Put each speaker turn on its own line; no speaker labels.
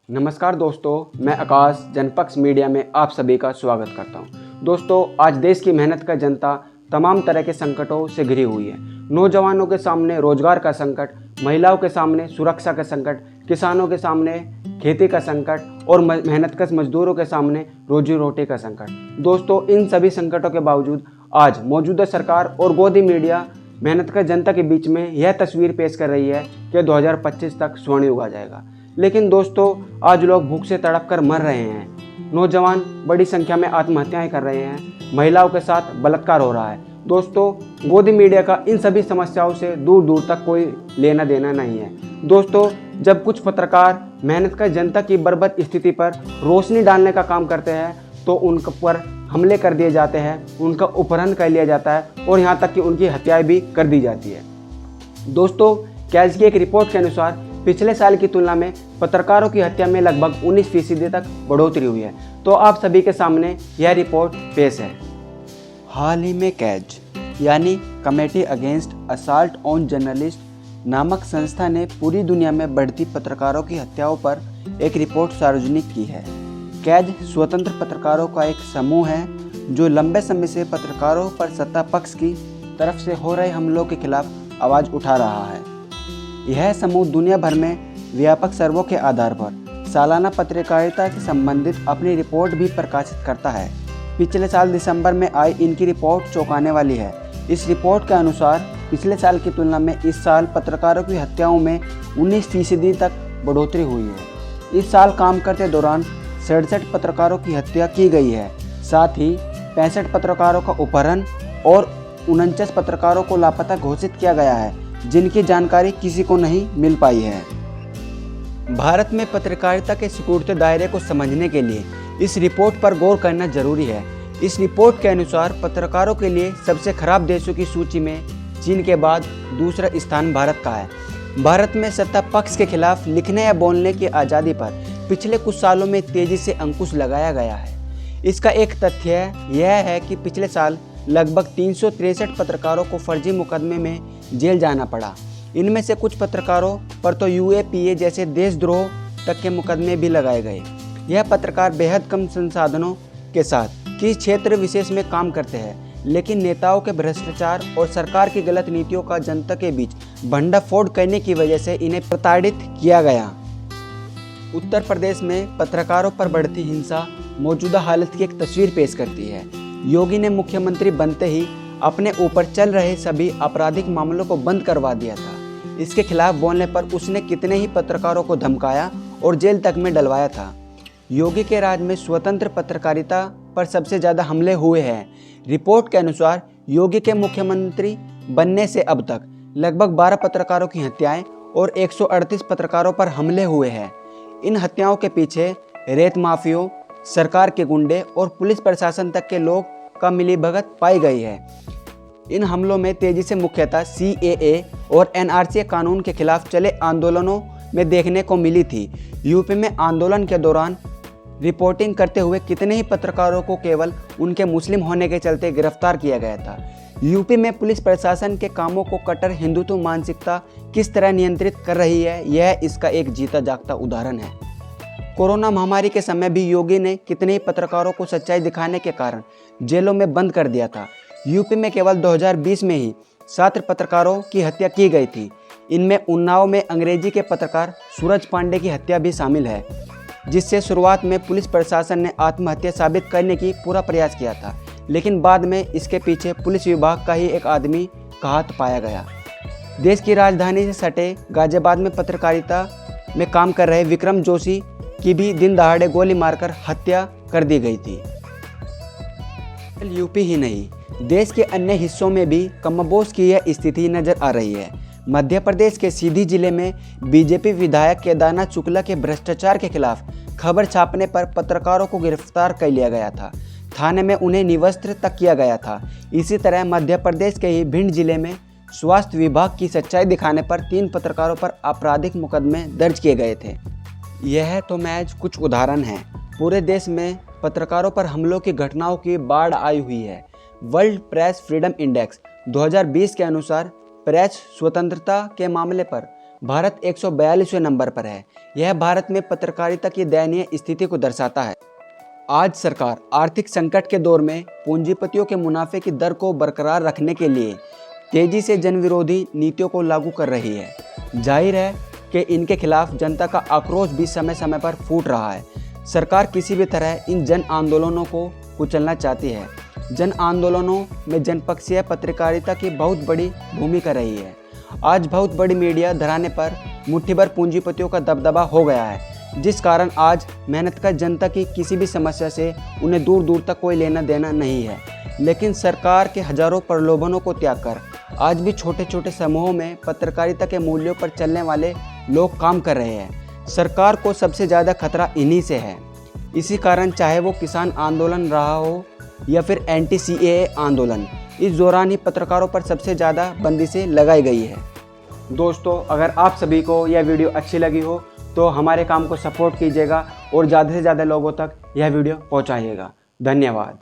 नमस्कार दोस्तों, मैं आकाश जनपक्ष मीडिया में आप सभी का स्वागत करता हूं। दोस्तों, आज देश की मेहनत का जनता तमाम तरह के संकटों से घिरी हुई है। नौजवानों के सामने रोजगार का संकट, महिलाओं के सामने सुरक्षा का संकट, किसानों के सामने खेती का संकट और मेहनतकश मजदूरों के सामने रोजी रोटी का संकट। दोस्तों, इन सभी संकटों के बावजूद आज मौजूदा सरकार और गोदी मीडिया मेहनतकश जनता के बीच में यह तस्वीर पेश कर रही है कि 2025 तक स्वर्ण युग आ जाएगा। लेकिन दोस्तों, आज लोग भूख से तड़प कर मर रहे हैं। नौजवान बड़ी संख्या में आत्महत्याएं कर रहे हैं। महिलाओं के साथ बलात्कार हो रहा है। दोस्तों, गोदी मीडिया का इन सभी समस्याओं से दूर दूर तक कोई लेना देना नहीं है। दोस्तों, जब कुछ पत्रकार मेहनत का जनता की बर्बाद स्थिति पर रोशनी डालने का काम करते हैं तो उन पर हमले कर दिए जाते हैं, उनका अपहरण कर लिया जाता है और यहाँ तक कि उनकी हत्याएं भी कर दी जाती है। दोस्तों, कैज की एक रिपोर्ट के अनुसार पिछले साल की तुलना में पत्रकारों की हत्या में लगभग 19% तक बढ़ोतरी हुई है। तो आप सभी के सामने यह रिपोर्ट पेश है।
हाल ही में कैज यानी committee against assault on journalist नामक संस्था ने पूरी दुनिया में बढ़ती पत्रकारों की हत्याओं पर एक रिपोर्ट सार्वजनिक की है। कैज स्वतंत्र पत्रकारों का एक समूह है जो लंबे समय से पत्रकारों पर सत्ता पक्ष की तरफ से हो रहे हमलों के खिलाफ आवाज़ उठा रहा है। यह समूह दुनिया भर में व्यापक सर्वे के आधार पर सालाना पत्रकारिता से संबंधित अपनी रिपोर्ट भी प्रकाशित करता है। पिछले साल दिसंबर में आई इनकी रिपोर्ट चौंकाने वाली है। इस रिपोर्ट के अनुसार पिछले साल की तुलना में इस साल पत्रकारों की हत्याओं में 19% तक बढ़ोतरी हुई है। इस साल काम करते दौरान 67 पत्रकारों की हत्या की गई है। साथ ही 65 पत्रकारों का अपहरण और 49 पत्रकारों को लापता घोषित किया गया है, जिनकी जानकारी किसी को नहीं मिल पाई है। भारत में पत्रकारिता के सिकुड़ते दायरे को समझने के लिए इस रिपोर्ट पर गौर करना जरूरी है। इस रिपोर्ट के अनुसार पत्रकारों के लिए सबसे खराब देशों की सूची में चीन के बाद दूसरा स्थान भारत का है। भारत में सत्ता पक्ष के खिलाफ लिखने या बोलने की आज़ादी पर पिछले कुछ सालों में तेजी से अंकुश लगाया गया है। इसका एक तथ्य यह है कि पिछले साल लगभग 363 पत्रकारों को फर्जी मुकदमे में जेल जाना पड़ा। इनमें से कुछ पत्रकारों पर तो UAPA जैसे देशद्रोह तक के मुकदमे भी लगाए गए। यह पत्रकार बेहद कम संसाधनों के साथ किस क्षेत्र विशेष में काम करते हैं, लेकिन नेताओं के भ्रष्टाचार और सरकार की गलत नीतियों का जनता के बीच भंडाफोड़ करने की वजह से इन्हें प्रताड़ित किया गया। उत्तर प्रदेश में पत्रकारों पर बढ़ती हिंसा मौजूदा हालत की एक तस्वीर पेश करती है। योगी ने मुख्यमंत्री बनते ही अपने ऊपर चल रहे सभी आपराधिक मामलों को बंद करवा दिया था। इसके खिलाफ बोलने पर उसने कितने ही पत्रकारों को धमकाया और जेल तक में डलवाया था। योगी के राज में स्वतंत्र पत्रकारिता पर सबसे ज़्यादा हमले हुए हैं। रिपोर्ट के अनुसार योगी के मुख्यमंत्री बनने से अब तक लगभग 12 पत्रकारों की हत्याएं और 138 पत्रकारों पर हमले हुए हैं। इन हत्याओं के पीछे रेत माफियों, सरकार के गुंडे और पुलिस प्रशासन तक के लोग का मिलीभगत पाई गई है। इन हमलों में तेजी से मुख्यतः CAA और NRC कानून के खिलाफ चले आंदोलनों में देखने को मिली थी। यूपी में आंदोलन के दौरान रिपोर्टिंग करते हुए कितने ही पत्रकारों को केवल उनके मुस्लिम होने के चलते गिरफ्तार किया गया था। यूपी में पुलिस प्रशासन के कामों को कट्टर हिंदुत्व मानसिकता किस तरह नियंत्रित कर रही है, यह इसका एक जीता जागता उदाहरण है। कोरोना महामारी के समय भी योगी ने कितने ही पत्रकारों को सच्चाई दिखाने के कारण जेलों में बंद कर दिया था। यूपी में केवल 2020 में ही 7 पत्रकारों की हत्या की गई थी। इनमें उन्नाव में अंग्रेजी के पत्रकार सूरज पांडे की हत्या भी शामिल है, जिससे शुरुआत में पुलिस प्रशासन ने आत्महत्या साबित करने की पूरा प्रयास किया था, लेकिन बाद में इसके पीछे पुलिस विभाग का ही एक आदमी का हाथ पाया गया। देश की राजधानी से सटे गाजियाबाद में पत्रकारिता में काम कर रहे विक्रम जोशी की भी दिन दहाड़े गोली मारकर हत्या कर दी गई थी। यूपी ही नहीं, देश के अन्य हिस्सों में भी कमोबेश की यह स्थिति नजर आ रही है। मध्य प्रदेश के सीधी जिले में बीजेपी विधायक केदारनाथ शुक्ला के भ्रष्टाचार के खिलाफ खबर छापने पर पत्रकारों को गिरफ्तार कर लिया गया था। थाने में उन्हें निवस्त्र तक किया गया था। इसी तरह मध्य प्रदेश के ही भिंड जिले में स्वास्थ्य विभाग की सच्चाई दिखाने पर 3 पत्रकारों पर आपराधिक मुकदमे दर्ज किए गए थे। यह तो महज कुछ उदाहरण हैं। पूरे देश में पत्रकारों पर हमलों की घटनाओं की बाढ़ आई हुई है। वर्ल्ड प्रेस फ्रीडम इंडेक्स 2020 के अनुसार प्रेस स्वतंत्रता के मामले पर भारत 142वें नंबर पर है। यह भारत में पत्रकारिता की दयनीय स्थिति को दर्शाता है। आज सरकार आर्थिक संकट के दौर में पूंजीपतियों के मुनाफे की दर को बरकरार रखने के लिए तेजी से जनविरोधी नीतियों को लागू कर रही है। जाहिर है कि इनके खिलाफ जनता का आक्रोश भी समय समय पर फूट रहा है। सरकार किसी भी तरह इन जन आंदोलनों को कुचलना चाहती है। जन आंदोलनों में जनपक्षीय पत्रकारिता की बहुत बड़ी भूमिका रही है। आज बहुत बड़ी मीडिया धराने पर मुट्ठीभर पूंजीपतियों का दबदबा हो गया है, जिस कारण आज मेहनत का जनता की किसी भी समस्या से उन्हें दूर दूर तक कोई लेना देना नहीं है। लेकिन सरकार के हजारों प्रलोभनों को त्याग कर आज भी छोटे छोटे समूहों में पत्रकारिता के मूल्यों पर चलने वाले लोग काम कर रहे हैं। सरकार को सबसे ज़्यादा खतरा इन्हीं से है। इसी कारण चाहे वो किसान आंदोलन रहा हो या फिर एंटी CAA आंदोलन, इस दौरान ही पत्रकारों पर सबसे ज़्यादा बंदिशें लगाई गई है।
दोस्तों, अगर आप सभी को यह वीडियो अच्छी लगी हो तो हमारे काम को सपोर्ट कीजिएगा और ज़्यादा से ज़्यादा लोगों तक यह वीडियो पहुंचाइएगा। धन्यवाद।